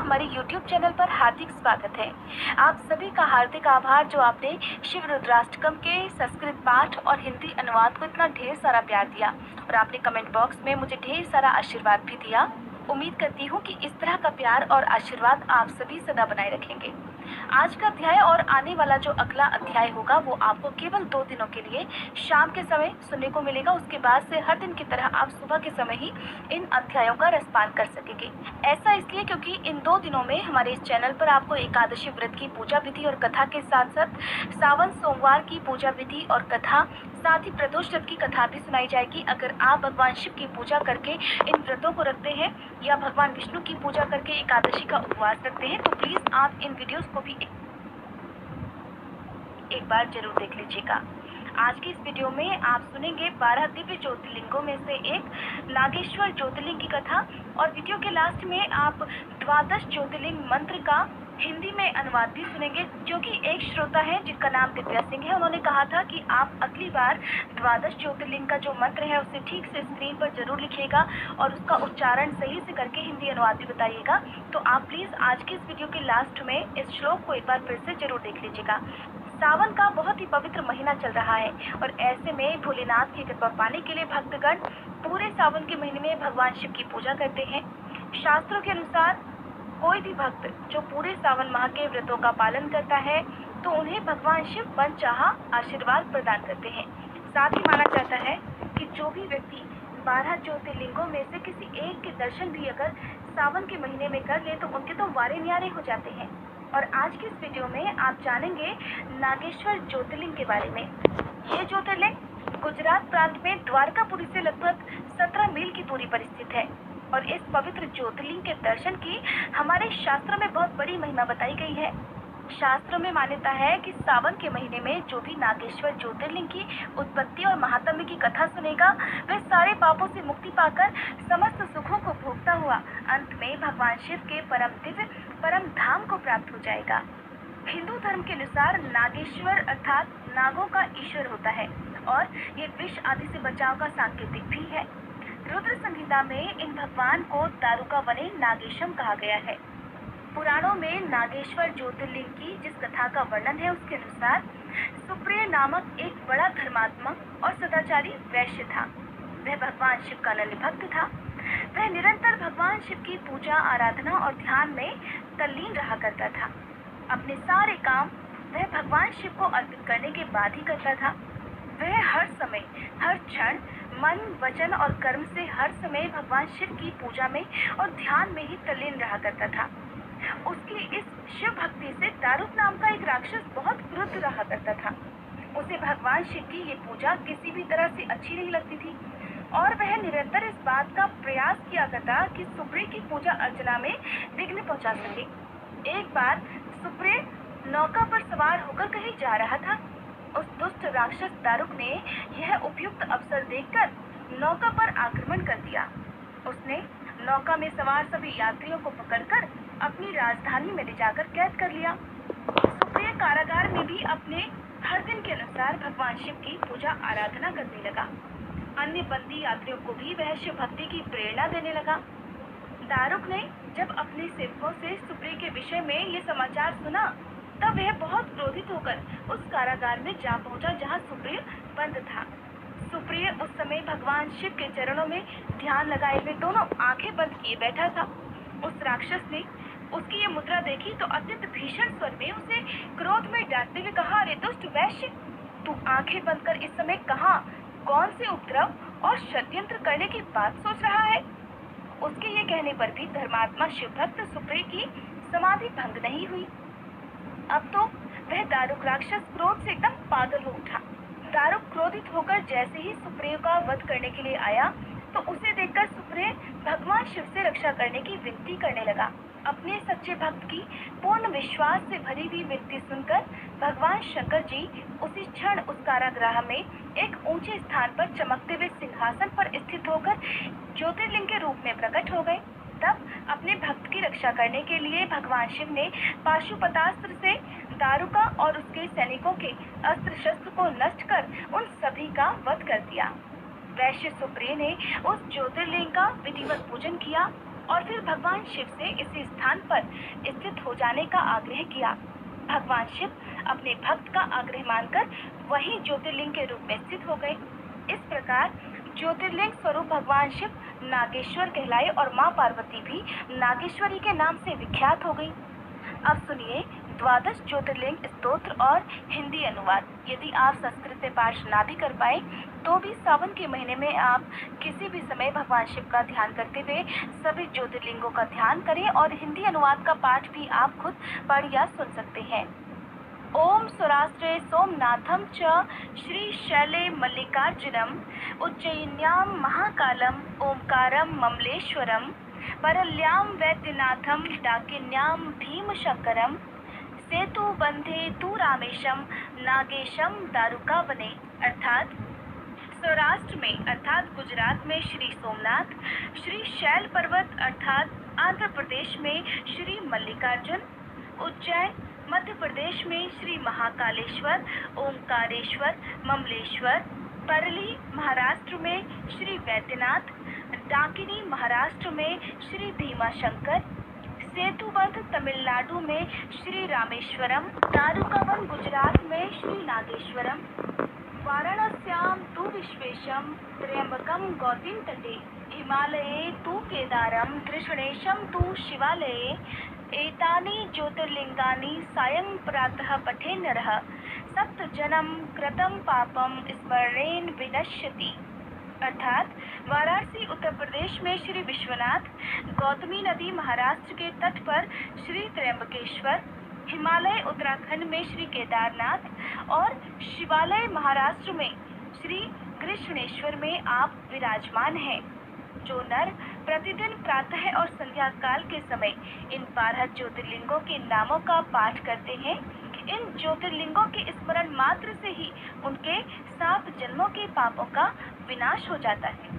हमारे YouTube channel पर हार्दिक स्वागत है। आप सभी का हार्दिक आभार जो आपने शिव रुद्राष्टकम के संस्कृत पाठ और हिंदी अनुवाद को इतना ढेर सारा प्यार दिया और आपने कमेंट बॉक्स में मुझे ढेर सारा आशीर्वाद भी दिया। उम्मीद करती हूँ कि इस तरह का प्यार और आशीर्वाद आप सभी सदा बनाए रखेंगे। आज का अध्याय और आने वाला जो अगला अध्याय होगा वो आपको केवल 2 दिनों के लिए शाम के समय सुनने को मिलेगा। उसके बाद से हर दिन की तरह आप सुबह के समय ही इन अध्यायों का रसपान कर सकेंगे। ऐसा इसलिए क्योंकि इन 2 दिनों में हमारे इस चैनल पर आपको एकादशी व्रत की पूजा विधि और कथा के साथ साथ सावन सोमवार की पूजा विधि और कथा, साथ ही प्रदोष व्रत की कथा भी सुनाई जाएगी। अगर आप भगवान शिव की पूजा करके इन व्रतों को रखते हैं या भगवान विष्णु की पूजा करके एकादशी का उपवास रखते हैं तो प्लीज आप इन वीडियोस को भी एक बार जरूर देख लीजिएगा। आज की इस वीडियो में आप सुनेंगे 12 दिव्य ज्योतिर्लिंगों में से एक नागेश्वर ज्योतिर्लिंग की कथा और वीडियो के लास्ट में आप 12 ज्योतिर्लिंग मंत्र का हिंदी में अनुवाद भी सुनेंगे, जो कि एक श्रोता है जिनका नाम दिव्या सिंह है। उन्होंने कहा था कि आप अगली बार 12 ज्योतिर्लिंग का जो मंत्र है उसे ठीक से स्क्रीन पर जरूर लिखिएगा और उसका उच्चारण सही से करके हिंदी अनुवाद भी बताइएगा। तो आप प्लीज आज की इस वीडियो के लास्ट में इस श्लोक को एक बार फिर से जरूर देख लीजिएगा। सावन का बहुत ही पवित्र महीना चल रहा है और ऐसे में भोलेनाथ की कृपा पाने के लिए भक्तगण पूरे सावन के महीने में भगवान शिव की पूजा करते हैं। शास्त्रों के अनुसार कोई भी भक्त जो पूरे सावन माह के व्रतों का पालन करता है तो उन्हें भगवान शिव मनचाहा आशीर्वाद प्रदान करते हैं। साथ ही माना जाता है कि जो भी व्यक्ति 12 ज्योतिर्लिंगों में से किसी एक के दर्शन भी अगर सावन के महीने में कर ले तो उनके तो वारे न्यारे हो जाते हैं। और आज की इस वीडियो में आप जानेंगे नागेश्वर ज्योतिर्लिंग के बारे में। ये ज्योतिर्लिंग गुजरात प्रांत में द्वारकापुरी से लगभग 17 मील की दूरी पर स्थित है और इस पवित्र ज्योतिर्लिंग के दर्शन की हमारे शास्त्रों में बहुत बड़ी महिमा बताई गई है। शास्त्रों में मान्यता है कि सावन के महीने में जो भी नागेश्वर ज्योतिर्लिंग की उत्पत्ति और महात्म्य की कथा सुनेगा वह सारे पापों से मुक्ति पाकर समस्त सुखों को भोगता हुआ अंत में भगवान शिव के परम दिव्य परम धाम को प्राप्त हो जाएगा। हिंदू धर्म के अनुसार नागेश्वर अर्थात नागों का ईश्वर होता है और ये विष आदि से बचाव का सांकेतिक भी है। रुद्र संहिता में इन भगवान को दारुका वने नागेशम कहा गया है। पुराणों में नागेश्वर ज्योतिर्लिंग की जिस कथा का वर्णन है उसके अनुसार सुप्रिय नामक एक बड़ा धर्मात्मा और सदाचारी वैश्य था। वह भगवान शिव का अनन्य भक्त था। वह निरंतर भगवान शिव की पूजा आराधना और ध्यान में तल्लीन रहा करता था। अपने सारे काम वह भगवान शिव को अर्पित करने के बाद ही करता था। वह हर समय हर क्षण मन वचन और कर्म से हर समय भगवान शिव की पूजा में और ध्यान में ही तल्लीन रहा करता था। उसकी इस शिव भक्ति से दारुक नाम का एक राक्षस बहुत क्रुद्ध रहा करता था। उसे भगवान शिव की ये पूजा किसी भी तरह से अच्छी नहीं लगती थी और वह निरंतर इस बात का प्रयास किया करता कि सुप्रिय की पूजा अर्चना में विघ्न पहुंचा सके। एक बार सुप्रिय नौका पर सवार होकर कहीं जा रहा था। उस दुष्ट राक्षस दारुक ने यह उपयुक्त अवसर देखकर नौका पर आक्रमण कर दिया। उसने नौका में सवार सभी यात्रियों को पकड़कर अपनी राजधानी में ले जाकर कैद कर लिया। सुप्रिय कारागार में भी अपने हर दिन के अनुसार भगवान शिव की पूजा आराधना करने लगा। अन्य बंदी यात्रियों को भी वह शिव भक्ति की प्रेरणा देने लगा। दारुक ने जब अपने सेवकों से सुप्रिय के विषय में ये समाचार सुना तब वह बहुत क्रोधित होकर उस कारागार में जा पहुंचा जहां सुप्रिय बंद था। सुप्रिय उस समय भगवान शिव के चरणों में ध्यान लगाए हुए दोनों आंखें बंद किए बैठा था। उस राक्षस ने उसकी ये मुद्रा देखी तो अत्यंत भीषण स्वर में उसे क्रोध में डांटते हुए कहा, अरे दुष्ट वैश्य, तू आंखें बंद कर इस समय कहाँ कौन से उपद्रव और षड्यंत्र करने की बात सोच रहा है। उसके ये कहने पर भी धर्मात्मा शिव भक्त सुप्रिय की समाधि भंग नहीं हुई। अब तो वह दारुक राक्षस क्रोध से एकदम पागल हो उठा। दारुक क्रोधित होकर जैसे ही सुप्रिय का वध करने के लिए आया तो उसे देखकर सुप्रिय भगवान शिव से रक्षा करने की विनती करने लगा। अपने सच्चे भक्त की पूर्ण विश्वास से भरी हुई विनती सुनकर भगवान शंकर जी उसी क्षण उस कारागृह में एक ऊंचे स्थान पर चमकते हुए सिंहासन पर स्थित होकर ज्योतिर्लिंग के रूप में प्रकट हो गए। तब अपने भक्त की रक्षा करने के लिए भगवान शिव ने पाशुपतास्त्र से दारुका और उसके सैनिकों के अस्त्र शस्त्र को नष्ट कर उन सभी का वध कर दिया। वैश्य सुप्रिय ने उस ज्योतिर्लिंग का विधिवत पूजन किया और फिर भगवान शिव से इसी स्थान पर स्थित हो जाने का आग्रह किया। भगवान शिव अपने भक्त का आग्रह मानकर वही ज्योतिर्लिंग के रूप में स्थित हो गए। इस प्रकार ज्योतिर्लिंग स्वरूप भगवान शिव नागेश्वर कहलाए और मां पार्वती भी नागेश्वरी के नाम से विख्यात हो गई। अब सुनिए द्वादश ज्योतिर्लिंग स्तोत्र और हिंदी अनुवाद। यदि आप संस्कृत में पाठ ना भी कर पाए तो भी सावन के महीने में आप किसी भी समय भगवान शिव का ध्यान करते हुए सभी ज्योतिर्लिंगों का ध्यान करें और हिंदी अनुवाद का पाठ भी आप खुद पढ़ या सुन सकते हैं। ओम सौराष्ट्रे सोमनाथम च श्रीशैले मल्लिकार्जुनम उज्जयिन्यां महाकालम ओंकारम ममलेश्वरम परल्यां वैद्यनाथम डाकिन्यां भीमशंकरम सेतुबंधे तु रामेशम नागेशम दारुकावने। अर्थात सौराष्ट्र में अर्थात गुजरात में श्री सोमनाथ, श्री शैल पर्वत अर्थात आंध्र प्रदेश में श्री मल्लिकार्जुन, उज्जैन मध्य प्रदेश में श्री महाकालेश्वर, ओंकारेश्वर, ममलेश्वर, परली महाराष्ट्र में श्री वैद्यनाथ, डाकिनी महाराष्ट्र में श्री भीमाशंकर, सेतुबंध तमिलनाडु में श्री रामेश्वरम, दारुकावन गुजरात में श्री नागेश्वरम, वाराणस्यां तु विश्वेशम त्र्यंबकम गौतम तटे, हिमालये तु केदारम कृष्णेशम तु शिवालये, एतानि ज्योतिर्लिंगानि सायं प्रातः पठे नरः सप्तजन्म कृतं पापम स्मरणेन विनश्यति। अर्थात वाराणसी उत्तर प्रदेश में श्री विश्वनाथ, गौतमी नदी महाराष्ट्र के तट पर श्री त्र्यंबकेश्वर, हिमालय उत्तराखंड में श्री केदारनाथ और शिवालय महाराष्ट्र में श्री कृष्णेश्वर में आप विराजमान हैं। जो नर प्रतिदिन प्रातः और संध्या काल के समय इन 12 ज्योतिर्लिंगों के नामों का पाठ करते हैं, इन ज्योतिर्लिंगों के स्मरण मात्र से ही उनके 7 जन्मों के पापों का विनाश हो जाता है।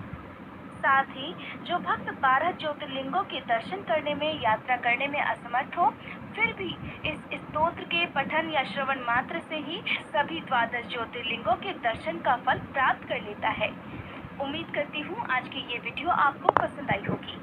साथ ही जो भक्त 12 ज्योतिर्लिंगों के दर्शन करने में यात्रा करने में असमर्थ हो, फिर भी इस स्तोत्र के पठन या श्रवण मात्र से ही सभी 12 ज्योतिर्लिंगों के दर्शन का फल प्राप्त कर लेता है। उम्मीद करती हूँ आज की ये वीडियो आपको पसंद आई होगी।